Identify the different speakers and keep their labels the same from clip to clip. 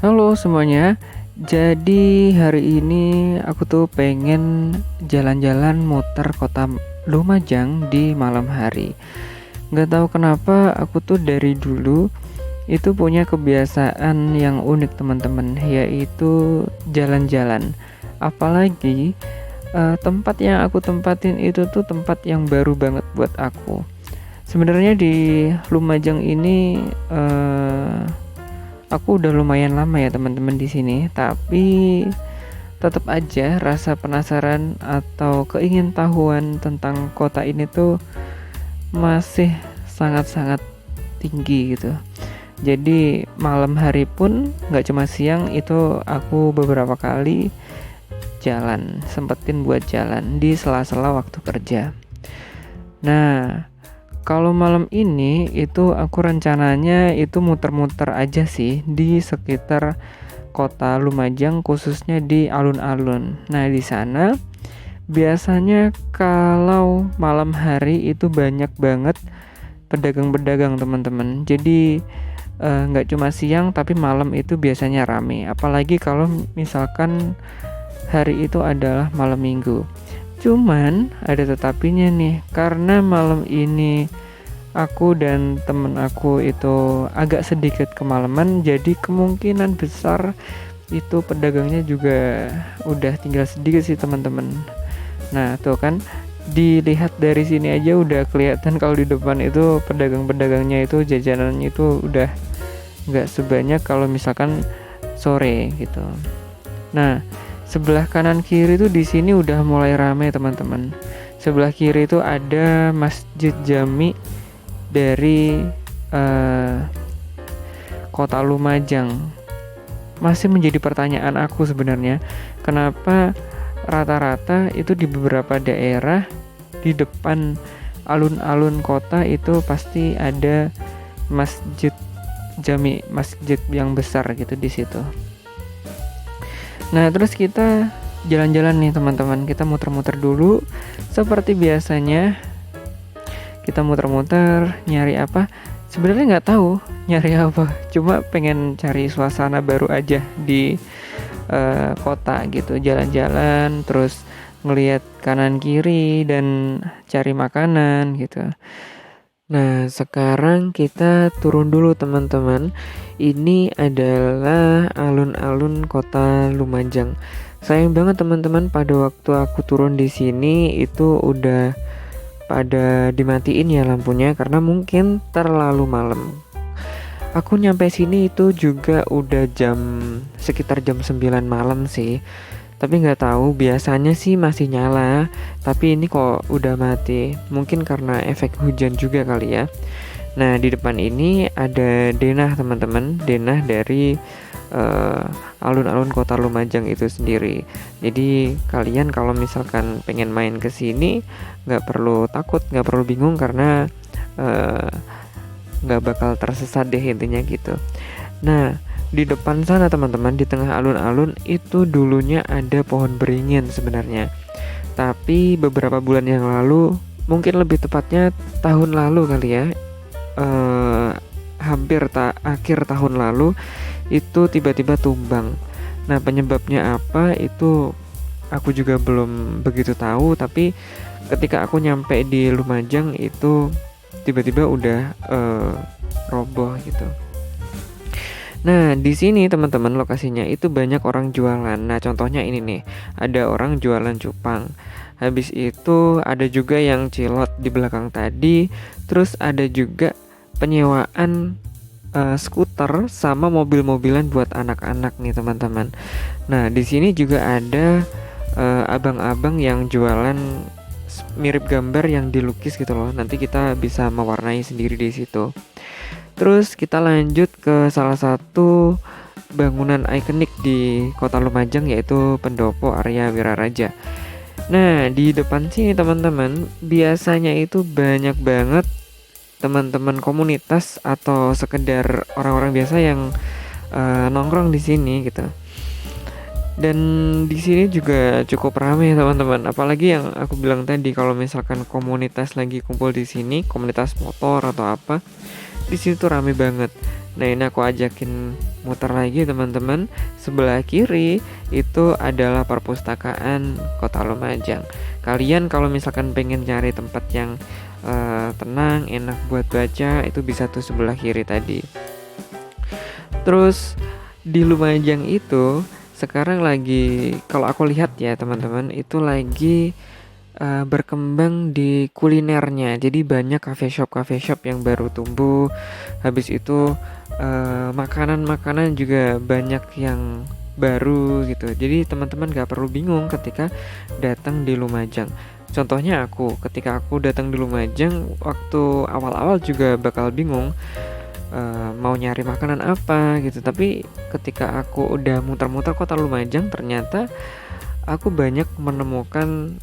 Speaker 1: Halo semuanya. Jadi hari ini aku tuh pengen jalan-jalan muter kota Lumajang di malam hari. Nggak tahu kenapa aku tuh dari dulu itu punya kebiasaan yang unik teman-teman, yaitu jalan-jalan. Apalagi tempat yang aku tempatin itu tuh tempat yang baru banget buat aku. Sebenarnya di Lumajang ini aku udah lumayan lama ya teman-teman di sini, tapi tetap aja rasa penasaran atau keingintahuan tentang kota ini tuh masih sangat-sangat tinggi gitu. Jadi malam hari pun nggak cuma siang, itu aku beberapa kali sempetin buat jalan di sela-sela waktu kerja. Nah, kalau malam ini itu aku rencananya itu muter-muter aja sih di sekitar kota Lumajang, khususnya di alun-alun. Nah, di sana biasanya kalau malam hari itu banyak banget pedagang-pedagang teman-teman. Jadi nggak cuma siang tapi malam itu biasanya rame. Apalagi kalau misalkan hari itu adalah malam minggu. Cuman ada tetapinya nih, karena malam ini aku dan temen aku itu agak sedikit kemalaman, jadi kemungkinan besar itu pedagangnya juga udah tinggal sedikit sih teman-teman. Nah tuh kan, dilihat dari sini aja udah kelihatan kalau di depan itu pedagang-pedagangnya itu jajanannya itu udah nggak sebanyak kalau misalkan sore gitu. Nah, sebelah kanan kiri tuh di sini udah mulai ramai teman-teman. Sebelah kiri itu ada Masjid Jami dari kota Lumajang. Masih menjadi pertanyaan aku sebenarnya, kenapa rata-rata itu di beberapa daerah di depan alun-alun kota itu pasti ada Masjid Jami, masjid yang besar gitu di situ. Nah, terus kita jalan-jalan nih teman-teman. Kita muter-muter dulu seperti biasanya. Kita muter-muter nyari apa? Sebenarnya nggak tahu nyari apa. Cuma pengen cari suasana baru aja di kota gitu. Jalan-jalan terus ngelihat kanan kiri dan cari makanan gitu. Nah, sekarang kita turun dulu teman-teman. Ini adalah alun-alun kota Lumajang. Sayang banget teman-teman, pada waktu aku turun di sini itu udah pada dimatiin ya lampunya karena mungkin terlalu malam. Aku nyampe sini itu juga udah sekitar jam 9 malam sih. Tapi nggak tahu, biasanya sih masih nyala, tapi ini kok udah mati. Mungkin karena efek hujan juga kali ya. Nah, di depan ini ada denah teman-teman, denah dari alun-alun kota Lumajang itu sendiri. Jadi kalian kalau misalkan pengen main ke sini nggak perlu takut, nggak perlu bingung karena nggak bakal tersesat deh intinya gitu. Nah, di depan sana teman-teman, di tengah alun-alun itu dulunya ada pohon beringin sebenarnya. Tapi beberapa bulan yang lalu, mungkin lebih tepatnya tahun lalu kali ya, hampir akhir tahun lalu itu tiba-tiba tumbang. Nah, penyebabnya apa itu aku juga belum begitu tahu, tapi ketika aku nyampe di Lumajang itu tiba-tiba udah roboh gitu. Nah, di sini teman-teman lokasinya itu banyak orang jualan. Nah, contohnya ini nih, ada orang jualan cupang. Habis itu ada juga yang cilot di belakang tadi. Terus ada juga penyewaan skuter sama mobil-mobilan buat anak-anak nih teman-teman. Nah, di sini juga ada abang-abang yang jualan mirip gambar yang dilukis gitu loh. Nanti kita bisa mewarnai sendiri di situ. Terus kita lanjut ke salah satu bangunan ikonik di kota Lumajang, yaitu Pendopo Arya Wiraraja. Nah, di depan sini teman-teman biasanya itu banyak banget teman-teman komunitas atau sekedar orang-orang biasa yang nongkrong di sini gitu. Dan di sini juga cukup ramai teman-teman. Apalagi yang aku bilang tadi, kalau misalkan komunitas lagi kumpul di sini, komunitas motor atau apa, di situ tuh rame banget. Nah, ini aku ajakin muter lagi teman-teman. Sebelah kiri itu adalah perpustakaan Kota Lumajang. Kalian kalau misalkan pengen cari tempat yang tenang, enak buat baca, itu bisa tuh sebelah kiri tadi. Terus di Lumajang itu sekarang lagi, kalau aku lihat ya teman-teman, itu lagi berkembang di kulinernya. Jadi banyak cafe shop yang baru tumbuh. Habis itu makanan-makanan juga banyak yang baru gitu. Jadi teman-teman gak perlu bingung ketika datang di Lumajang. Contohnya ketika aku datang di Lumajang, waktu awal-awal juga bakal bingung mau nyari makanan apa gitu. Tapi ketika aku udah muter-muter kota Lumajang, ternyata aku banyak menemukan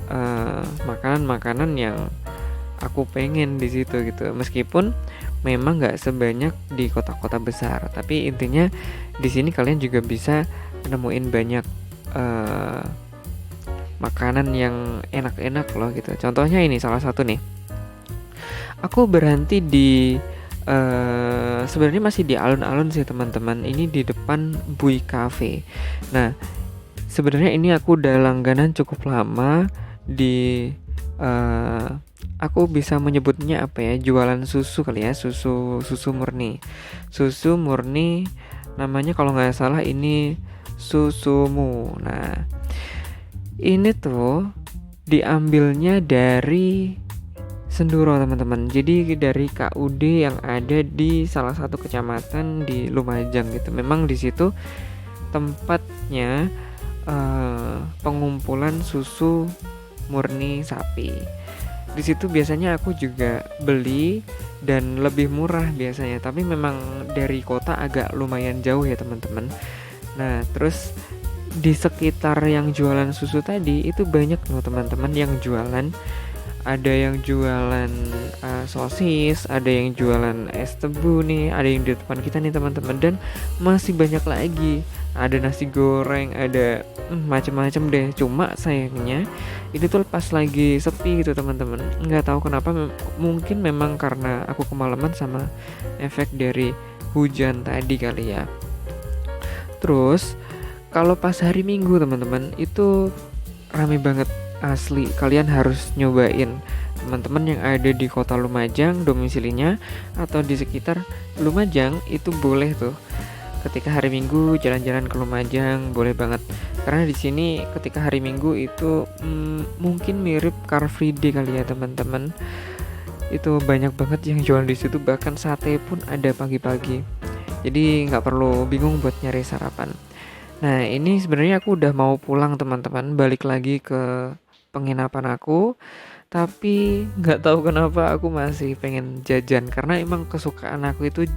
Speaker 1: makanan-makanan yang aku pengen di situ gitu. Meskipun memang nggak sebanyak di kota-kota besar, tapi intinya di sini kalian juga bisa nemuin banyak makanan yang enak-enak loh gitu. Contohnya ini salah satu nih. Aku berhenti di sebenarnya masih di alun-alun sih teman-teman. Ini di depan Bui Cafe. Nah, sebenarnya ini aku udah langganan cukup lama di aku bisa menyebutnya apa ya, jualan susu kali ya, susu murni namanya kalau nggak salah ini Susumu. Nah, ini tuh diambilnya dari Senduro teman-teman. Jadi dari KUD yang ada di salah satu kecamatan di Lumajang gitu. Memang di situ tempatnya pengumpulan susu murni sapi. Di situ biasanya aku juga beli dan lebih murah biasanya, tapi memang dari kota agak lumayan jauh ya teman-teman. Nah, terus di sekitar yang jualan susu tadi itu banyak loh teman-teman yang jualan. Ada yang jualan sosis, ada yang jualan es tebu nih, ada yang di depan kita nih teman-teman, dan masih banyak lagi. Ada nasi goreng, ada macam-macam deh. Cuma sayangnya ini tuh pas lagi sepi gitu teman-teman. Nggak tahu kenapa, mungkin memang karena aku kemalaman sama efek dari hujan tadi kali ya. Terus kalau pas hari Minggu teman-teman itu rame banget. Asli, kalian harus nyobain. Teman-teman yang ada di kota Lumajang domisilinya atau di sekitar Lumajang itu boleh tuh ketika hari Minggu jalan-jalan ke Lumajang, boleh banget. Karena di sini ketika hari Minggu itu mungkin mirip Car Free Day kali ya teman-teman. Itu banyak banget yang jual di situ, bahkan sate pun ada pagi-pagi. Jadi nggak perlu bingung buat nyari sarapan. Nah, ini sebenarnya aku udah mau pulang teman-teman, balik lagi ke penginapan aku, tapi nggak tahu kenapa aku masih pengen jajan, karena emang kesukaan aku itu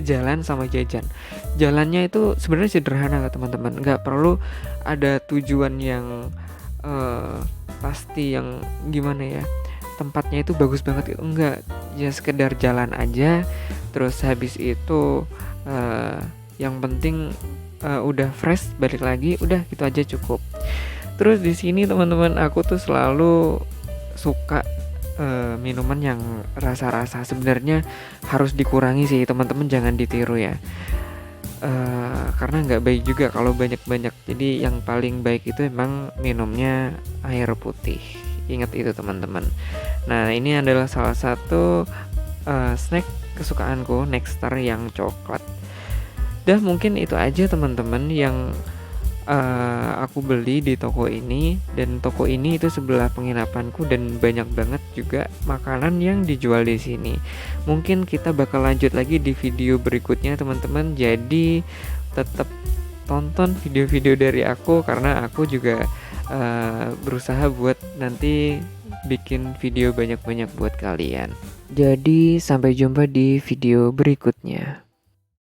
Speaker 1: jalan sama jajan. Jalannya itu sebenarnya sederhana teman-teman, nggak perlu ada tujuan yang pasti yang gimana ya, tempatnya itu bagus banget itu enggak, ya sekedar jalan aja. Terus habis itu yang penting udah fresh, balik lagi, udah gitu aja cukup. Terus di sini teman-teman, aku tuh selalu suka minuman yang rasa-rasa. Sebenarnya harus dikurangi sih teman-teman, jangan ditiru ya. Karena nggak baik juga kalau banyak-banyak. Jadi yang paling baik itu emang minumnya air putih. Ingat itu teman-teman. Nah, ini adalah salah satu snack kesukaanku, Nexter yang coklat. Dah, mungkin itu aja teman-teman yang aku beli di toko ini. Dan toko ini itu sebelah penginapanku, dan banyak banget juga makanan yang dijual di sini. Mungkin kita bakal lanjut lagi di video berikutnya teman-teman. Jadi tetap tonton video-video dari aku, karena aku juga berusaha buat nanti bikin video banyak-banyak buat kalian. Jadi sampai jumpa di video berikutnya.